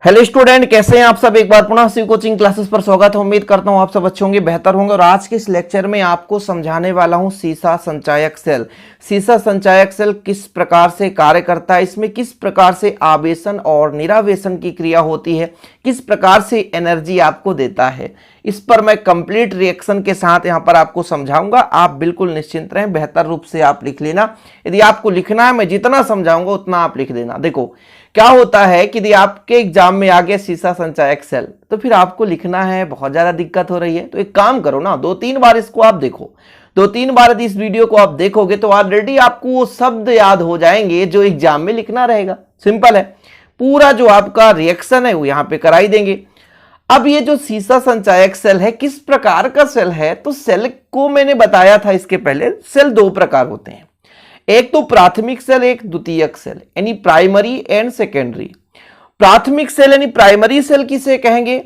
Hello student, कैसे हैं आप सब। एक बार पुनः शिव कोचिंग क्लासेस पर स्वागत है। उम्मीद करता हूं आप सब अच्छे होंगे, बेहतर होंगे। और आज के इस लेक्चर में आपको समझाने वाला हूं सीसा संचायक सेल। सीसा संचायक सेल किस प्रकार से कार्य करता है, इसमें किस प्रकार से आवेशन और निरावेशन की क्रिया होती है, किस प्रकार से एनर्जी आपको देता है, इस पर मैं कंप्लीट रिएक्शन के साथ यहां पर आपको समझाऊंगा। आप बिल्कुल निश्चिंत रहें, बेहतर रूप से आप लिख लेना। यदि आपको लिखना है, मैं जितना समझाऊंगा उतना आप लिख देना। देखो क्या होता है कि यदि आपके एग्जाम में आ गया सीसा संचायक सेल, तो फिर आपको लिखना है, बहुत ज्यादा दिक्कत हो रही है। तो एक काम करो ना, 2-3 बार इसको आप देखो। 2-3 बार यदि इस वीडियो को आप देखोगे तो ऑलरेडी आपको वो शब्द याद हो जाएंगे जो एग्जाम में लिखना रहेगा। सिंपल है, पूरा जो आपका रिएक्शन है वो यहां पे कराई देंगे। अब ये जो सीसा संचायक सेल है, किस प्रकार का सेल है, तो सेल को मैंने बताया था इसके पहले, सेल 2 प्रकार होते हैं। एक तो प्राथमिक सेल, एक द्वितीयक सेल, यानी प्राइमरी एंड सेकेंडरी। प्राथमिक सेल यानी प्राइमरी सेल किसे कहेंगे,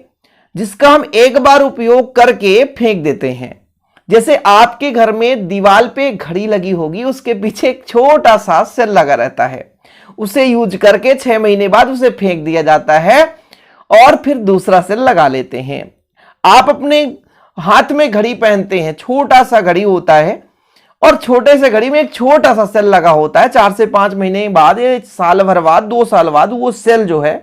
जिसका हम एक बार उपयोग करके फेंक देते हैं। जैसे आपके घर में दीवार पे घड़ी लगी होगी, उसके पीछे एक छोटा सा सेल लगा रहता है, उसे यूज करके 6 महीने बाद उसे फेंक दिया जाता है और फिर दूसरा सेल लगा लेते हैं। आप अपने हाथ में घड़ी पहनते हैं, छोटा सा घड़ी होता है और छोटे से घड़ी में एक छोटा सा सेल लगा होता है। 4 से 5 महीने बाद, या साल भर बाद, 2 साल बाद वो सेल जो है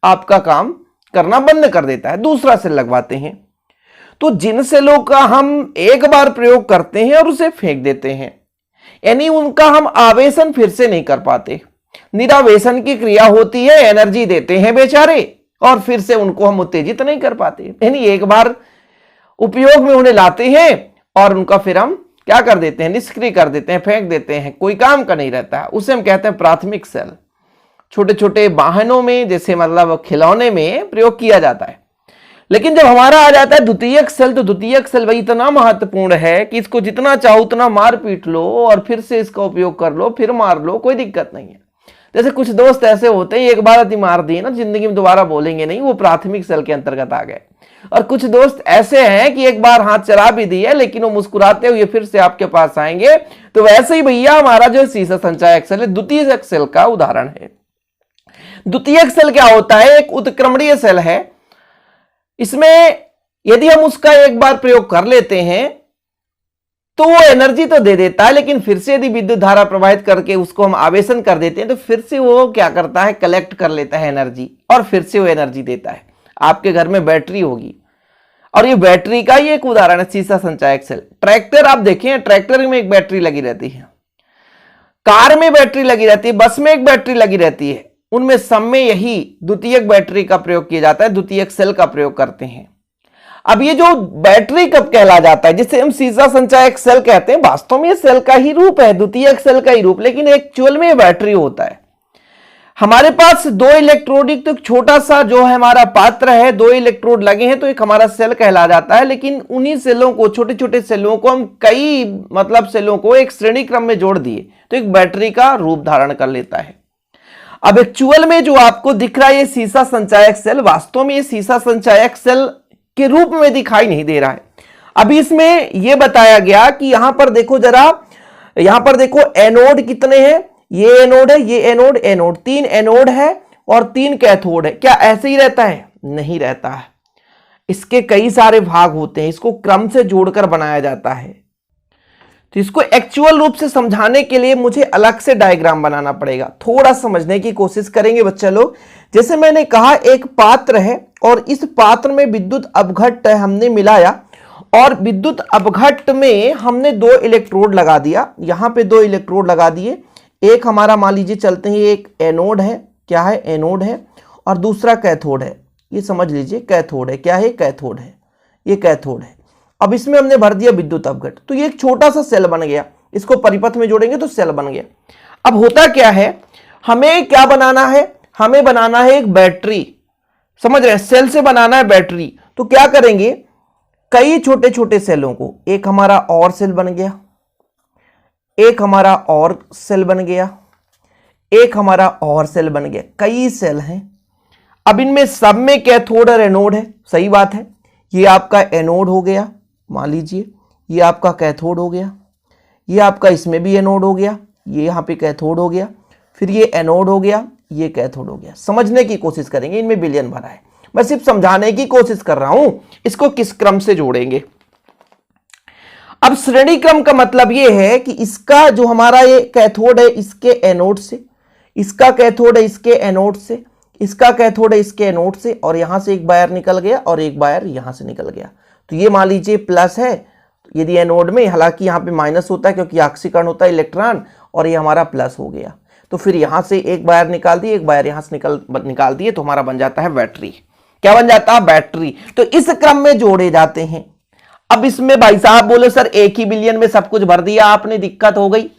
आपका काम करना बंद कर देता है, दूसरा सेल लगवाते हैं। तो जिन सेलों का हम एक बार प्रयोग करते हैं और उसे फेंक देते हैं, यानी उनका हम आवेशन फिर से नहीं कर पाते, निरावेशन की क्रिया होती है, एनर्जी देते हैं बेचारे और फिर से उनको हम उत्तेजित नहीं कर पाते। यानी एक बार उपयोग में उन्हें लाते हैं और उनका फिर हम क्या कर देते हैं, निष्क्रिय कर देते हैं, फेंक देते हैं, कोई काम का नहीं रहता है। उसे हम कहते हैं प्राथमिक सेल। छोटे छोटे वाहनों में, जैसे मतलब खिलौने में प्रयोग किया जाता है। लेकिन जब हमारा आ जाता है द्वितीयक सेल, तो द्वितीयक सेल भाई इतना महत्वपूर्ण है कि इसको जितना चाहो उतना मार पीट लो और फिर से इसका उपयोग कर लो, फिर मार लो, कोई दिक्कत नहीं है। जैसे कुछ दोस्त ऐसे होते हैं, एक बार यदि मार दिए ना, जिंदगी में दोबारा बोलेंगे नहीं, वो प्राथमिक सेल के अंतर्गत आ गए। और कुछ दोस्त ऐसे हैं कि एक बार हाथ चला भी दिए लेकिन वो मुस्कुराते हुए फिर से आपके पास आएंगे। तो वैसे ही भैया हमारा जो सीसा संचायक सेल है, द्वितीयक सेल का उदाहरण है। द्वितीयक सेल क्या होता है, एक उत्क्रमणीय सेल है। इसमें यदि हम उसका एक बार प्रयोग कर लेते हैं तो वो एनर्जी तो दे देता है, लेकिन फिर से यदि विद्युत धारा प्रवाहित करके उसको हम आवेशन कर देते हैं तो फिर से वो क्या करता है, कलेक्ट कर लेता है एनर्जी और फिर से वो एनर्जी देता है। आपके घर में बैटरी होगी और ये बैटरी का ही एक उदाहरण है सीसा संचायक सेल। ट्रैक्टर आप देखें, ट्रैक्टर में एक बैटरी लगी रहती है, कार में बैटरी लगी रहती है, बस में एक बैटरी लगी रहती है। उनमें सब में यही द्वितीयक बैटरी का प्रयोग किया जाता है, द्वितीयक सेल का प्रयोग करते हैं। अब ये जो बैटरी कब कहला जाता है, जिसे हम सीसा संचायक सेल कहते हैं, वास्तव में ये सेल का ही रूप है, द्वितीयक सेल का ही रूप, लेकिन एक्चुअल में बैटरी होता है। हमारे पास 2 इलेक्ट्रोड, तो छोटा सा जो है हमारा पात्र है, 2 इलेक्ट्रोड लगे हैं तो एक हमारा सेल कहला जाता है। लेकिन उन्हीं सेलों को, छोटे छोटे सेलों को हम कई मतलब सेलों को एक श्रेणी क्रम में जोड़ दिए तो एक बैटरी का रूप धारण कर लेता है। अब एक्चुअल में जो आपको दिख रहा है ये सीसा संचायक सेल, वास्तव में ये सीसा संचायक सेल के रूप में दिखाई नहीं दे रहा है। अभी इसमें यह बताया गया कि यहां पर देखो जरा, यहां पर देखो एनोड कितने हैं, ये एनोड है, ये एनोड, एनोड 3 एनोड है और 3 कैथोड है। क्या ऐसे ही रहता है? नहीं रहता है, इसके कई सारे भाग होते हैं, इसको क्रम से जोड़कर बनाया जाता है। तो इसको एक्चुअल रूप से समझाने के लिए मुझे अलग से डायग्राम बनाना पड़ेगा। थोड़ा समझने की कोशिश करेंगे बच्चे लोग। जैसे मैंने कहा, एक पात्र है और इस पात्र में विद्युत अपघट्ट हमने मिलाया और विद्युत अपघट्ट में हमने 2 इलेक्ट्रोड लगा दिया। यहां पे 2 इलेक्ट्रोड लगा दिए। एक हमारा मान लीजिए चलते हैं, एक एनोड है, क्या है, एनोड है, और दूसरा कैथोड है। ये समझ लीजिए कैथोड है, क्या है, कैथोड है, ये कैथोड है। अब इसमें हमने भर दिया विद्युत अपघट्ट, तो ये एक छोटा सा सेल बन गया। इसको परिपथ में जोड़ेंगे तो सेल बन गया। अब होता क्या है, हमें क्या बनाना है, हमें बनाना है एक बैटरी। समझ रहे हैं, सेल से बनाना है बैटरी। तो क्या करेंगे, कई छोटे छोटे सेलों को, एक हमारा और सेल बन गया, एक हमारा और सेल बन गया, एक हमारा और सेल बन गया, कई सेल हैं। अब इनमें सब में कैथोड और एनोड है, सही बात है। ये आपका एनोड हो गया, मान लीजिए, ये आपका कैथोड हो गया, ये आपका इसमें भी एनोड हो गया, ये यहाँ पे कैथोड हो गया, फिर ये एनोड हो गया, ये कैथोड हो गया। समझने की कोशिश करेंगे, इनमें विलयन भरा है, मैं सिर्फ समझाने की कोशिश कर रहा हूं इसको किस क्रम से जोड़ेंगे। अब श्रेणी क्रम का मतलब ये है कि इसका जो हमारा ये कैथोड है इसके एनोड से, इसका कैथोड है इसके एनोड से, इसका कैथोड है इसके एनोड से, और यहां से एक वायर निकल गया और एक वायर यहां से निकल गया। तो ये मान लीजिए प्लस है यदि एनोड में, हालांकि यहां पे माइनस होता है क्योंकि ऑक्सीकरण होता है इलेक्ट्रॉन, और ये हमारा प्लस हो गया। तो फिर यहां से एक वायर निकाल दिए, एक वायर यहां से निकाल दिए, तो हमारा बन जाता है बैटरी। क्या बन जाता है? बैटरी। तो इस क्रम में जोड़े जाते हैं। अब इसमें भाई साहब बोले सर एक ही विलयन में सब कुछ भर दिया आपने, दिक्कत हो गई।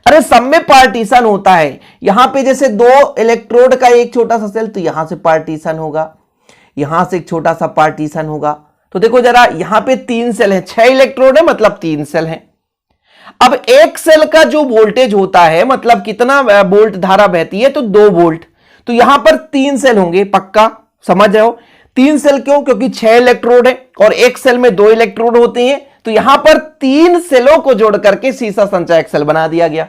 अरे सब में पार्टीशन होता है। यहां पे जैसे 2 इलेक्ट्रोड का एक छोटा सा सेल, तो यहां से पार्टीशन होगा, यहां से एक छोटा सा पार्टीशन होगा। तो देखो जरा, यहां पे 3 सेल हैं, 6 इलेक्ट्रोड है मतलब 3 सेल हैं। अब एक सेल का जो वोल्टेज होता है मतलब कितना वोल्ट धारा बहती है, तो 2 वोल्ट। तो यहां पर 3 सेल होंगे, पक्का समझ रहे हो? 3 सेल क्यों? क्योंकि 6 इलेक्ट्रोड है और एक सेल में 2 इलेक्ट्रोड होते हैं। तो यहां पर 3 सेलों को जोड़ करके सीसा संचायक सेल बना दिया गया।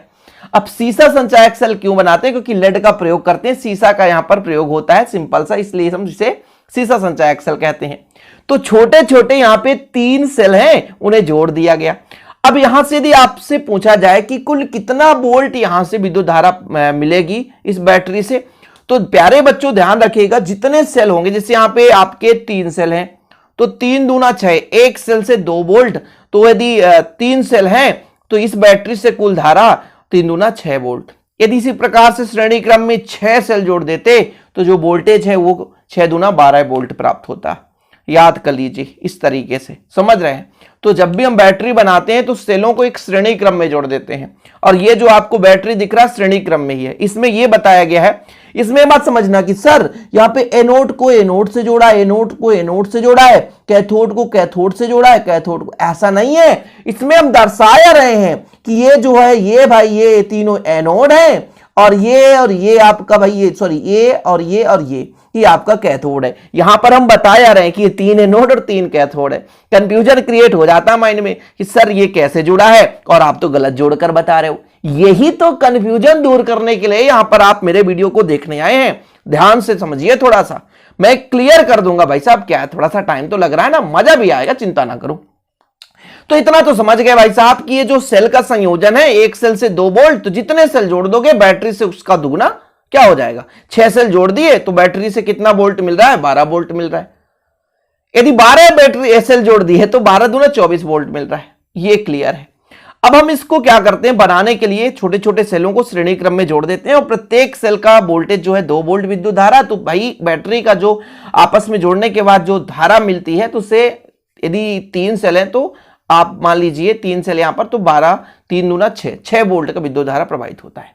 अब सीसा संचायक सेल क्यों बनाते हैं? क्योंकि लेड का प्रयोग करते हैं, सीसा का यहां पर प्रयोग होता है, सिंपल सा, इसलिए हम इसे सीसा संचायक सेल कहते हैं। तो छोटे छोटे यहां पे 3 सेल हैं, उन्हें जोड़ दिया गया। अब यहां से यदि आपसे पूछा जाए कि कुल कितना वोल्ट यहां से विद्युत धारा मिलेगी इस बैटरी से, तो प्यारे बच्चों ध्यान रखिएगा, जितने सेल होंगे, जैसे यहां पे आपके 3 सेल हैं, तो 3 दूना 6, एक सेल से 2 वोल्ट। तो यदि 3 सेल हैं तो इस बैटरी से कुल धारा 3 दूना 6 वोल्ट। यदि इसी प्रकार से श्रेणी क्रम में 6 सेल जोड़ देते तो जो वोल्टेज है वो 6 दूना 12 वोल्ट प्राप्त होता। याद कर लीजिए, इस तरीके से समझ रहे हैं। तो जब भी हम बैटरी बनाते हैं तो सेलों को एक श्रेणी क्रम में जोड़ देते हैं, और ये जो आपको बैटरी दिख रहा है श्रेणी क्रम में ही है। इसमें ये बताया गया है, इसमें मत समझना कि सर यहाँ पे एनोड को एनोड से जोड़ा है, एनोड को एनोड से जोड़ा है, कैथोड को कैथोड से जोड़ा है, कैथोड को, ऐसा नहीं है। इसमें हम दर्शाया रहे हैं कि ये जो है ये भाई ये तीनों एनोड है, और ये आपका भाई ये सॉरी ये और ये आपका कैथोड है। यहां पर हम बताया रहे हैं कि ये 3 एनोड और 3 कैथोड है। कंफ्यूजन क्रिएट हो जाता है माइंड में कि सर ये कैसे जुड़ा है, और आप तो गलत जोड़कर बता रहे हो। यही तो कंफ्यूजन दूर करने के लिए यहां पर आप मेरे वीडियो को देखने आए हैं। ध्यान से समझिए, थोड़ा सा मैं क्लियर कर दूंगा भाई साहब। क्या है, थोड़ा सा टाइम तो लग रहा है ना, मजा भी आएगा, चिंता ना करो। तो इतना तो समझ गए भाई साहब कि ये जो सेल का संयोजन है, एक सेल से 2 वोल्ट, तो जितने सेल जोड़ दोगे बैटरी से उसका दुगना क्या हो जाएगा। 6 सेल जोड़ दिए तो बैटरी से कितना वोल्ट मिल रहा है? 12 वोल्ट मिल रहा है। यदि 12 बैटरी सेल जोड़ दी है तो 12 दूना 24 वोल्ट मिल रहा है। ये क्लियर है। अब हम इसको क्या करते हैं, बनाने के लिए छोटे छोटे सेलों को श्रेणी क्रम में जोड़ देते हैं, और प्रत्येक सेल का वोल्टेज जो है 2 वोल्ट विद्युत धारा। तो भाई बैटरी का जो आपस में जोड़ने के बाद जो धारा मिलती है, तो उसे यदि 3 सेल हैं तो आप मान लीजिए 3 सेल यहां पर, तो 12 3 दूना 6 वोल्ट का विद्युत धारा प्रवाहित होता है।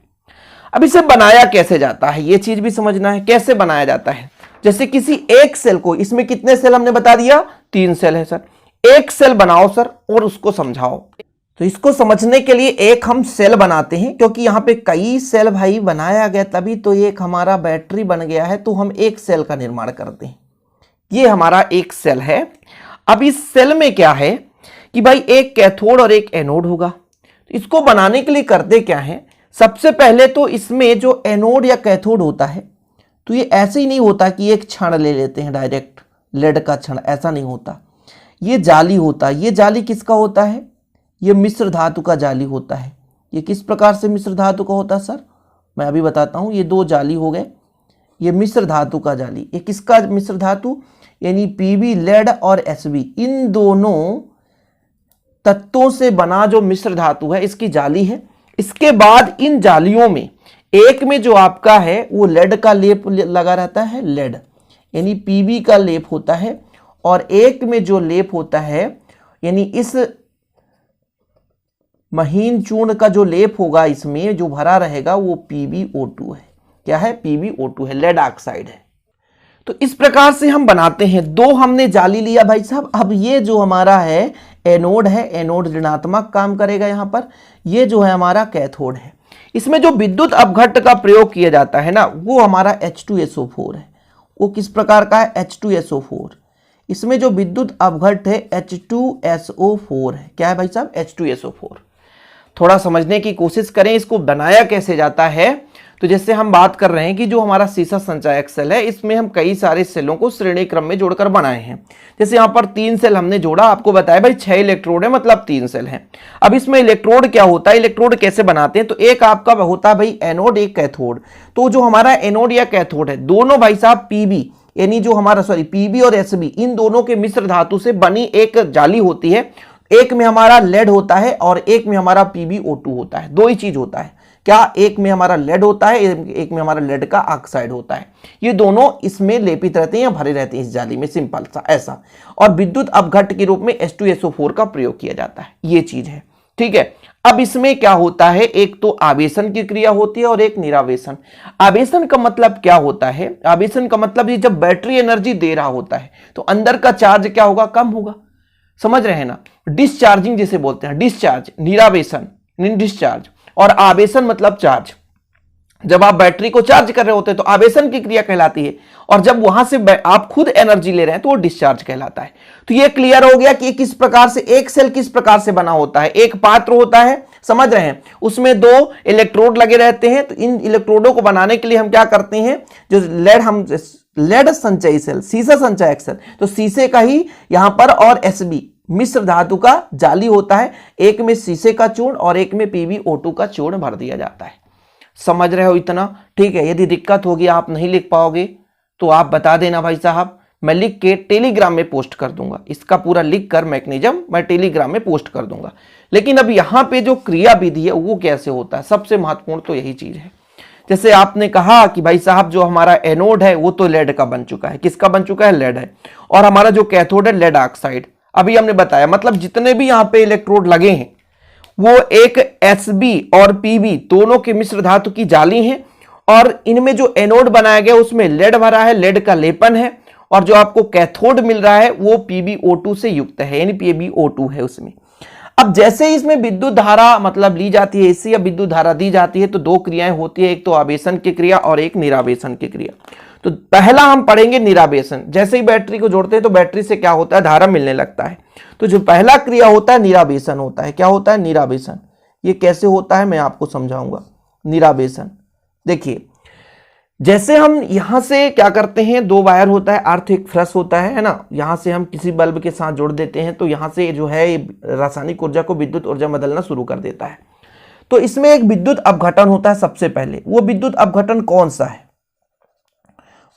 अब इसे बनाया कैसे जाता है, यह चीज भी समझना है, कैसे बनाया जाता है। जैसे किसी एक सेल को, इसमें कितने सेल हमने बता दिया? 3 सेल है सर। एक सेल बनाओ सर और उसको समझाओ। तो इसको समझने के लिए एक हम सेल बनाते हैं, क्योंकि यहां पे कई सेल भाई बनाया गया तभी तो एक हमारा बैटरी बन गया है। तो हम एक सेल का निर्माण करते हैं। ये हमारा एक सेल है। अब इस सेल में क्या है कि भाई एक कैथोड और एक एनोड होगा। इसको बनाने के लिए करते क्या है, सबसे पहले तो इसमें जो एनोड या कैथोड होता है, तो ये ऐसे ही नहीं होता कि एक क्षण ले लेते हैं डायरेक्ट लेड का क्षण, ऐसा नहीं होता। ये जाली होता है। ये जाली किसका होता है? ये मिश्र धातु का जाली होता है। ये किस प्रकार से मिश्र धातु का होता है सर? मैं अभी बताता हूं। ये 2 जाली हो गए, ये मिश्र धातु का जाली। ये किसका मिश्र धातु? यानी पीबी लेड और एसबी, इन दोनों तत्वों से बना जो मिश्र धातु है इसकी जाली है। इसके बाद इन जालियों में एक में जो आपका है वो लेड का लेप लगा रहता है, लेड यानी पीबी का लेप होता है, और एक में जो लेप होता है यानी इस महीन चूर्ण का जो लेप होगा इसमें जो भरा रहेगा वो PbO2 है। क्या है? PbO2 है, लेड ऑक्साइड है। तो इस प्रकार से हम बनाते हैं। 2 हमने जाली लिया भाई साहब। अब ये जो हमारा है एनोड है, एनोड ऋणात्मक काम करेगा यहां पर। ये जो है हमारा कैथोड है। इसमें जो विद्युत अपघट्ट का प्रयोग किया जाता है ना, वो हमारा H2SO4 है। वो किस प्रकार का है? H2SO4। इसमें जो विद्युत अपघट्ट है H2SO4 है। क्या है भाई साहब? H2SO4। थोड़ा समझने की कोशिश करें, इसको बनाया कैसे जाता है। तो जैसे हम बात कर रहे हैं कि जो हमारा सीसा संचायक सेल है, इसमें हम कई सारे सेलों को श्रेणी क्रम में जोड़कर बनाए हैं। जैसे यहाँ पर 3 सेल हमने जोड़ा, आपको बताया भाई 6 इलेक्ट्रोड है, मतलब 3 सेल हैं। अब इसमें इलेक्ट्रोड क्या होता है, इलेक्ट्रोड कैसे बनाते हैं, तो एक आपका होता है भाई एनोड, एक कैथोड। तो जो हमारा एनोड या कैथोड है, दोनों भाई साहब पीबी, यानी जो हमारा पीबी और एसबी, इन दोनों के मिश्र धातु से बनी एक जाली होती है। एक में हमारा लेड होता है और एक में हमारा PbO2 होता है। दो ही चीज होता है क्या, एक में हमारा लेड होता है, एक में हमारा लेड का ऑक्साइड होता है। ये दोनों इसमें लेपित रहते हैं या भरे रहते हैं इस जाली में, सिंपल सा ऐसा। और विद्युत अपघट्ट के रूप में H2SO4 का प्रयोग किया जाता है, ये चीज है, ठीक है। अब इसमें क्या होता है, एक तो आवेशन की क्रिया होती है और एक निरावेशन। आवेशन का मतलब क्या होता है, आवेशन का मतलब ये जब बैटरी एनर्जी दे रहा होता है तो अंदर का चार्ज क्या होगा, कम होगा, समझ रहे हैं ना। डिस्चार्जिंग जिसे बोलते हैं, डिस्चार्ज, निरावेशन डिस्चार्ज, और आवेशन मतलब चार्ज। जब आप बैटरी को चार्ज कर रहे होते हैं तो आवेशन की क्रिया कहलाती है, और जब वहां से आप खुद एनर्जी ले रहे हैं तो वो डिस्चार्ज कहलाता है। तो ये क्लियर हो गया कि किस प्रकार से एक सेल किस प्रकार से बना होता है। एक पात्र होता है, समझ रहे हैं, उसमें 2 इलेक्ट्रोड लगे रहते हैं। तो इन इलेक्ट्रोडों को बनाने के लिए हम क्या करते हैं, जो लेड संचयी सेल, सीसा संचायक सेल, तो शीशे का ही यहां पर, और एसबी मिश्र धातु का जाली होता है। एक में शीशे का चूर्ण और एक में PbO2 का चूर्ण भर दिया जाता है। समझ रहे हो इतना, ठीक है। यदि दिक्कत होगी, आप नहीं लिख पाओगे तो आप बता देना भाई साहब, मैं लिख के टेलीग्राम में पोस्ट कर दूंगा। इसका पूरा लिख कर मैकेनिज्म मैं टेलीग्राम में पोस्ट कर दूंगा। लेकिन अब यहां पे जो क्रिया विधि है वो कैसे होता है, सबसे महत्वपूर्ण तो यही चीज है। जैसे आपने कहा कि भाई साहब जो हमारा एनोड है वो तो लेड का बन चुका है, किसका बन चुका है, लेड है। और हमारा जो कैथोड है लेड ऑक्साइड, अभी हमने बताया, मतलब जितने भी यहां पे इलेक्ट्रोड लगे हैं वो एक एसबी और पीबी दोनों के मिश्र धातु की जाली हैं। और इनमें जो एनोड बनाया गया उसमें लेड भरा है, लेड का लेपन है। और जो आपको कैथोड मिल रहा है वो PbO2 से युक्त है, यानी PbO2 है उसमें। अब जैसे ही इसमें विद्युत धारा मतलब ली जाती है, इससे या विद्युत धारा दी जाती है, तो 2 क्रियाएं होती है, एक तो आवेशन की क्रिया और एक निरावेशन की क्रिया। तो पहला हम पढ़ेंगे निरावेशन। जैसे ही बैटरी को जोड़ते हैं तो बैटरी से क्या होता है, धारा मिलने लगता है। तो जो पहला क्रिया होता है निरावेशन होता है। क्या होता है, निरावेशन। ये कैसे होता है मैं आपको समझाऊंगा। निरावेशन देखिए, जैसे हम यहां से क्या करते हैं, 2 वायर होता है, अर्थ एक फ्रस होता है ना, यहां से हम किसी बल्ब के साथ जोड़ देते हैं तो यहां से जो है रासायनिक ऊर्जा को विद्युत ऊर्जा बदलना शुरू कर देता है। तो इसमें एक विद्युत अपघटन होता है सबसे पहले। वो विद्युत अपघटन कौन सा है,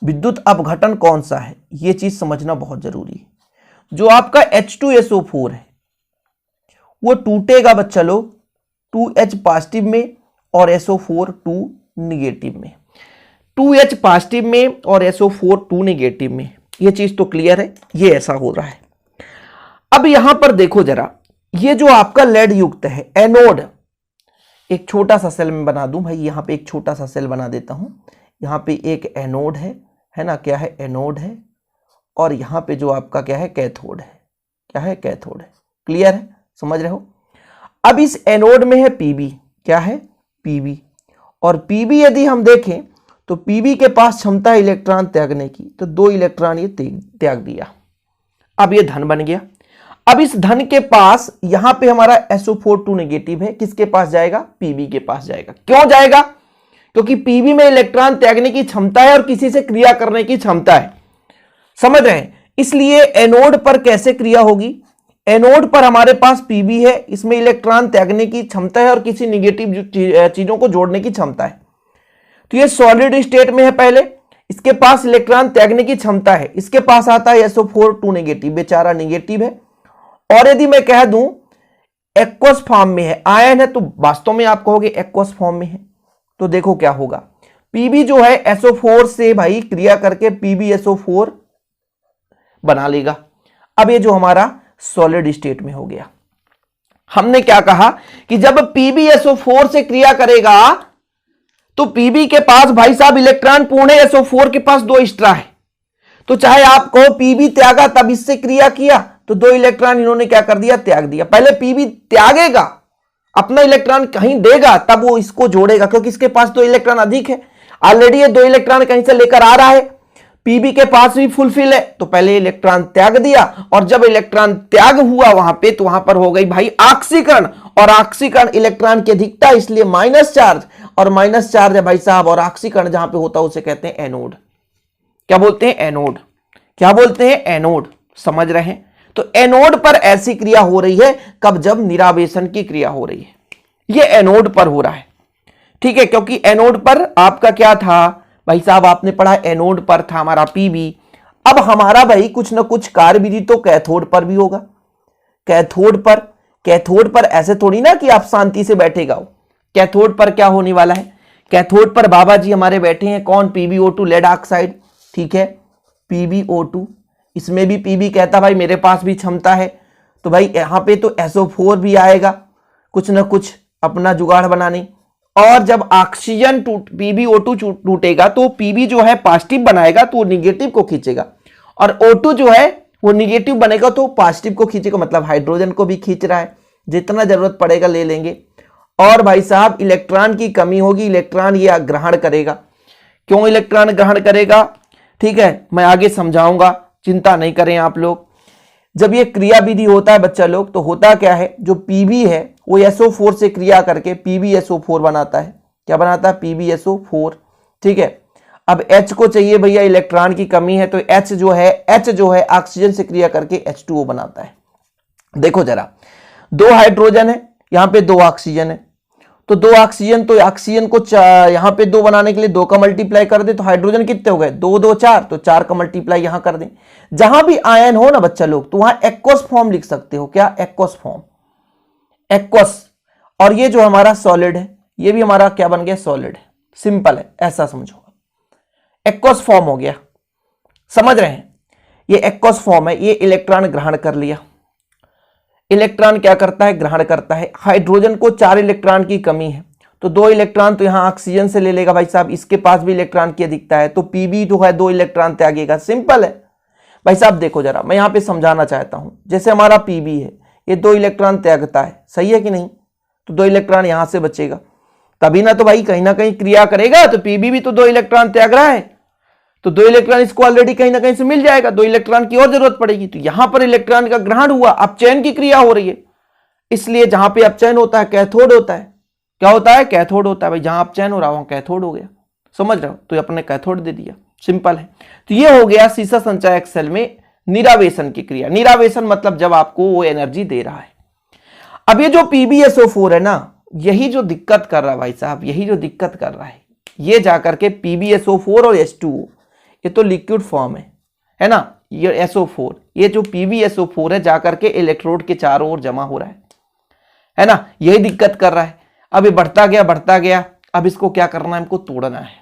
विद्युत अपघटन कौन सा है, ये चीज समझना बहुत जरूरी है। जो आपका H2SO4 है वो टूटेगा बच्चा लोग 2H पॉजिटिव में और SO4 2 निगेटिव में, 2H पॉजिटिव में और SO4 2 निगेटिव में। ये चीज तो क्लियर है, ये ऐसा हो रहा है। अब यहां पर देखो जरा, ये जो आपका लेड युक्त है एनोड, एक छोटा सा सेल में बना दूं भाई, यहां पे एक छोटा सा सेल बना देता हूं। यहां पे एक एनोड है ना, क्या है, एनोड है। और यहां पे जो आपका क्या है, कैथोड है। क्या है, कैथोड है। क्लियर है, समझ रहे हो। अब इस एनोड में है पीबी, क्या है, पीबी। और पीबी यदि हम देखें तो पीबी के पास क्षमता है इलेक्ट्रॉन त्यागने की, तो 2 इलेक्ट्रॉन ये त्याग दिया। अब ये धन बन गया। अब इस धन के पास यहां पे हमारा SO4 2 नेगेटिव है, किसके पास जाएगा, पीबी के पास जाएगा। क्यों जाएगा, क्योंकि पीबी में इलेक्ट्रॉन त्यागने की क्षमता है और किसी से क्रिया करने की क्षमता है, समझ रहे हैं। इसलिए एनोड पर कैसे क्रिया होगी, एनोड पर हमारे पास पीबी है, इसमें इलेक्ट्रॉन त्यागने की क्षमता है और किसी निगेटिव चीजों को जोड़ने की क्षमता है। तो ये सॉलिड स्टेट में है पहले, इसके पास इलेक्ट्रॉन त्यागने की क्षमता है, इसके पास आता है SO4 2 नेगेटिव, बेचारा निगेटिव है। और यदि मैं कह दूं एक्वस फॉर्म में है, आयन है, तो वास्तव में आप कहोगे एक्वस फॉर्म में है। तो देखो क्या होगा, पीबी जो है SO4 से भाई क्रिया करके PbSO4 बना लेगा। अब ये जो हमारा सॉलिड स्टेट में हो गया। हमने क्या कहा कि जब PbSO4 से क्रिया करेगा तो पीबी के पास भाई साहब इलेक्ट्रॉन पूर्ण है, SO4 के पास 2 एक्स्ट्रा है। तो चाहे आप कहो पीबी त्यागा तब इससे क्रिया किया, तो 2 इलेक्ट्रॉन इन्होंने क्या कर दिया, त्याग दिया। पहले पीबी त्यागेगा, अपना इलेक्ट्रॉन कहीं देगा, तब वो इसको जोड़ेगा, क्योंकि इसके पास 2 इलेक्ट्रॉन अधिक है। ऑलरेडी ये 2 इलेक्ट्रॉन कहीं से लेकर आ रहा है, पीबी के पास भी फुलफिल है तो पहले इलेक्ट्रॉन त्याग दिया, और जब इलेक्ट्रॉन त्याग हुआ वहां पे तो वहां पर हो गई भाई ऑक्सीकरण, और ऑक्सीकरण इलेक्ट्रॉन की अधिकता इसलिए माइनस चार्ज, और माइनस चार्ज है भाई साहब, और ऑक्सीकरण जहां पे होता है उसे कहते हैं एनोड। क्या बोलते हैं? एनोड। क्या बोलते हैं? एनोड। समझ रहे हैं? तो एनोड पर ऐसी क्रिया हो रही है कब? जब निरावेशन की क्रिया हो रही है, ये एनोड पर हो रहा है। ठीक है, क्योंकि एनोड पर आपका क्या था भाई साहब, आपने पढ़ा एनोड पर था हमारा पीबी। अब हमारा भाई कुछ ना कुछ कार्य विधि तो कैथोड पर भी होगा। कैथोड पर ऐसे थोड़ी ना कि आप शांति से बैठेगा हो। कैथोड पर क्या होने वाला है? कैथोड पर बाबा जी हमारे बैठे हैं, कौन? PbO2 lead oxide. ठीक है, PbO2, इसमें भी पीबी कहता भाई मेरे पास भी क्षमता है, तो भाई यहां पे तो SO4 भी आएगा कुछ ना कुछ अपना जुगाड़ बनाने। और जब ऑक्सीजन PbO2 टूटेगा तो पीबी जो है पॉजिटिव बनाएगा तो निगेटिव को खींचेगा, और O2 जो है वो निगेटिव बनेगा तो पॉजिटिव को खींचेगा, मतलब हाइड्रोजन को भी खींच रहा है, जितना जरूरत पड़ेगा ले लेंगे। और भाई साहब इलेक्ट्रॉन की कमी होगी, इलेक्ट्रॉन ये ग्रहण करेगा। क्यों इलेक्ट्रॉन ग्रहण करेगा? ठीक है, मैं आगे समझाऊंगा, चिंता नहीं करें आप लोग। जब ये क्रिया विधि होता है बच्चा लोग, तो होता क्या है, जो पीबी है वो SO4 से क्रिया करके PbSO4 बनाता है। क्या बनाता है? PbSO4। ठीक है, अब H को चाहिए भैया, इलेक्ट्रॉन की कमी है, तो H जो है ऑक्सीजन से क्रिया करके H2O बनाता है। देखो जरा, 2 हाइड्रोजन है, यहां पे 2 ऑक्सीजन है, तो 2 ऑक्सीजन, तो ऑक्सीजन को यहां पे 2 बनाने के लिए 2 का मल्टीप्लाई कर दे, तो हाइड्रोजन कितने हो गए? 2 2 4, तो 4 का मल्टीप्लाई यहां कर दें। जहां भी आयन हो ना बच्चा लोग, तो वहां एक्वस फॉर्म लिख सकते हो। क्या? Aqueous form, aqueous. और ये जो हमारा सॉलिड है, ये भी हमारा क्या बन गया? सॉलिड है। सिंपल है, ऐसा समझो, एक्वस फॉर्म हो गया। समझ रहे हैं? ये एक्वस फॉर्म है, ये इलेक्ट्रॉन ग्रहण कर लिया। इलेक्ट्रॉन क्या करता है? ग्रहण करता है। हाइड्रोजन को 4 इलेक्ट्रॉन की कमी है, तो 2 इलेक्ट्रॉन तो यहां ऑक्सीजन से ले लेगा भाई साहब, इसके पास भी इलेक्ट्रॉन की अधिकता है, तो पीबी जो है 2 इलेक्ट्रॉन त्यागेगा। सिंपल है भाई साहब। देखो जरा, मैं यहां पे समझाना चाहता हूं, जैसे हमारा पीबी है, ये 2 इलेक्ट्रॉन त्यागता है, सही है कि नहीं? तो 2 इलेक्ट्रॉन यहां से बचेगा, तभी ना तो भाई कहीं ना कहीं क्रिया करेगा, तो पीबी भी तो 2 इलेक्ट्रॉन त्याग रहा है, तो 2 इलेक्ट्रॉन इसको ऑलरेडी कहीं ना कहीं से मिल जाएगा, 2 इलेक्ट्रॉन की और जरूरत पड़ेगी, तो यहां पर इलेक्ट्रॉन का ग्रहण हुआ, अपचयन की क्रिया हो रही है। इसलिए जहां पे अपचयन होता है कैथोड होता है। क्या होता है? कैथोड होता है भाई, जहां अपचयन हो रहा वहां कैथोड हो गया। समझ रहे हो? तो अपने कैथोड दे दिया, सिंपल है। तो ये हो गया सीसा संचायक सेल में निरावेशन की क्रिया। निरावेशन मतलब जब आपको वो एनर्जी दे रहा है। अब ये जो PbSO4 है ना, यही जो दिक्कत कर रहा है भाई साहब, यही जो दिक्कत कर रहा है, ये जाकर के PbSO4 और H2O, ये तो लिक्विड फॉर्म है ना, ये SO4, ये जो PbSO4 है जाकर के इलेक्ट्रोड के चारों ओर जमा हो रहा है ना, यही दिक्कत कर रहा है। अब ये बढ़ता गया, अब इसको क्या करना है? हमको तोड़ना है।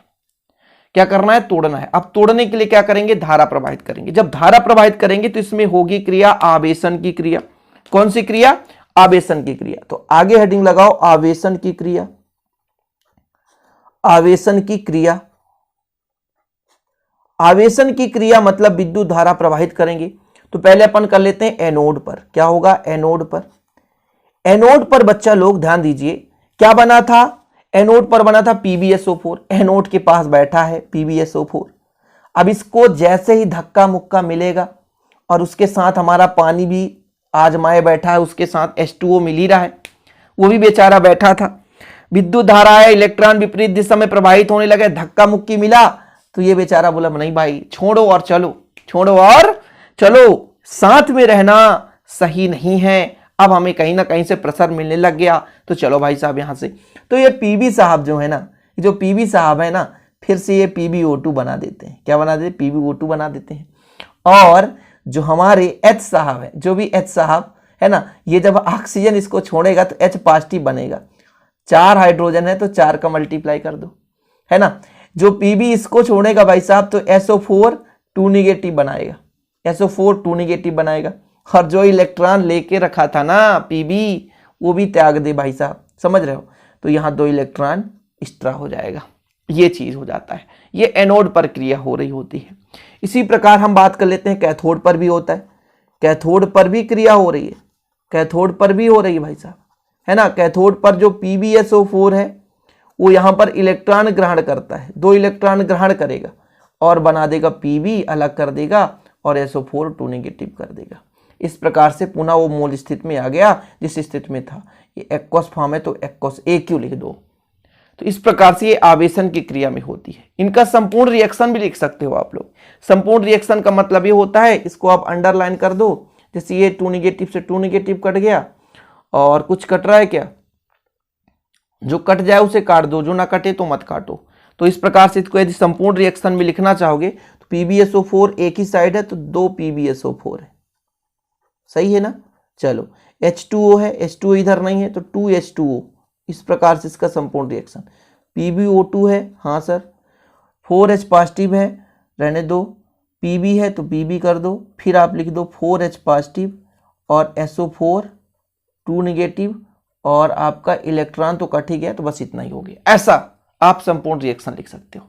क्या करना है? तोड़ना है। अब तोड़ने के लिए क्या करेंगे? धारा प्रवाहित करेंगे। जब धारा प्रवाहित करेंगे तो इसमें होगी क्रिया आवेशन की क्रिया। कौन सी क्रिया? आवेशन की क्रिया। तो आगे हेडिंग लगाओ, आवेशन की क्रिया। आवेशन की क्रिया, आवेशन की क्रिया मतलब विद्युत धारा प्रवाहित करेंगे। तो पहले अपन कर लेते हैं एनोड पर। क्या होगा? एनोड पर। एनोड पर बच्चा लोग ध्यान दीजिए, क्या बना था? एनोड पर बना था PbSO4। एनोड के पास बैठा है PbSO4। अब इसको जैसे ही धक्का मुक्का मिलेगा और उसके साथ हमारा पानी भी आजमाए बैठा है, उसके साथ H2O मिल ही रहा है, वो भी बेचारा बैठा था। विद्युत धारा है, इलेक्ट्रॉन विपरीत दिशा में प्रवाहित होने लगे, धक्का मुक्की मिला, तो ये बेचारा बोला नहीं भाई, छोड़ो और चलो, छोड़ो और चलो, साथ में रहना सही नहीं है। अब हमें कहीं ना कहीं से प्रेशर मिलने लग गया, तो चलो भाई साहब यहां से। तो ये पीबी साहब जो है ना, जो पीबी साहब है ना, फिर से ये PbO2 बना देते हैं। क्या बना देते? PbO2 बना देते हैं। और जो हमारे H साहब है, जो भी H साहब है ना, ये जब ऑक्सीजन इसको छोड़ेगा तो H पॉजिटिव बनेगा। 4 हाइड्रोजन है तो 4 का मल्टीप्लाई कर दो, है ना। जो पीबी इसको छोड़ेगा भाई साहब तो SO4 2 निगेटिव बनाएगा, SO4 2 निगेटिव बनाएगा। और जो इलेक्ट्रॉन लेके रखा था ना पीबी, वो भी त्याग दे भाई साहब, समझ रहे हो। तो यहाँ 2 इलेक्ट्रॉन एक्स्ट्रा हो जाएगा, ये चीज हो जाता है। ये एनोड पर क्रिया हो रही होती है। इसी प्रकार हम बात कर लेते हैं कैथोड पर भी होता है। कैथोड पर भी क्रिया हो रही है, कैथोड पर भी हो रही है भाई साहब, है ना। कैथोड पर जो PbSO4 है वो यहाँ पर इलेक्ट्रॉन ग्रहण करता है, 2 इलेक्ट्रॉन ग्रहण करेगा और बना देगा Pb, अलग कर देगा और SO4 2 नेगेटिव कर देगा। इस प्रकार से पुनः वो मूल स्थिति में आ गया जिस स्थिति में था। ये एक्वस फॉर्म है तो एक्वस AQ लिख दो। तो इस प्रकार से ये आवेशन की क्रिया में होती है। इनका संपूर्ण रिएक्शन भी लिख सकते हो आप लोग। संपूर्ण रिएक्शन का मतलब ये होता है, इसको आप अंडरलाइन कर दो, जैसे ये 2 नेगेटिव से 2 नेगेटिव कट गया और कुछ कट रहा है क्या, जो कट जाए उसे काट दो, जो ना कटे तो मत काटो। तो इस प्रकार से इसको यदि संपूर्ण रिएक्शन में लिखना चाहोगे तो PbSO4 एक ही साइड है तो 2 PbSO4 है, सही है ना। चलो H2O है, H2O इधर नहीं है तो 2H2O। इस प्रकार से इसका संपूर्ण रिएक्शन। PbO2 है, हाँ सर, 4H पॉजिटिव है, रहने दो, Pb है तो Pb कर दो, फिर आप लिख दो 4H पॉजिटिव और SO4 2 नेगेटिव और आपका इलेक्ट्रॉन तो कट ही गया, तो बस इतना ही हो गया। ऐसा आप संपूर्ण रिएक्शन लिख सकते हो।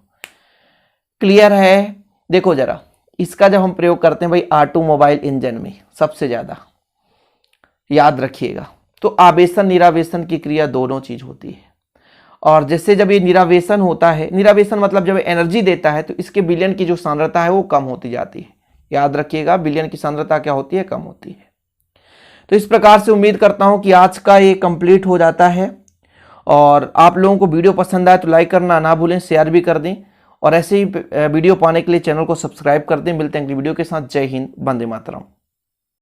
क्लियर है। देखो जरा, इसका जब हम प्रयोग करते हैं भाई ऑटोमोबाइल इंजन में सबसे ज्यादा याद रखिएगा, तो आवेशन निरावेशन की क्रिया दोनों चीज होती है। और जैसे जब ये निरावेशन होता है, निरावेशन मतलब जब एनर्जी देता है तो इसके विलयन की जो सांद्रता है वो कम होती जाती है। याद रखिएगा, विलयन की सांद्रता क्या होती है, कम होती है। तो इस प्रकार से उम्मीद करता हूं कि आज का ये कंप्लीट हो जाता है। और आप लोगों को वीडियो पसंद आए तो लाइक करना ना भूलें, शेयर भी कर दें और ऐसे ही वीडियो पाने के लिए चैनल को सब्सक्राइब कर दें। मिलते हैं अगली वीडियो के साथ। जय हिंद, वंदे मातरम।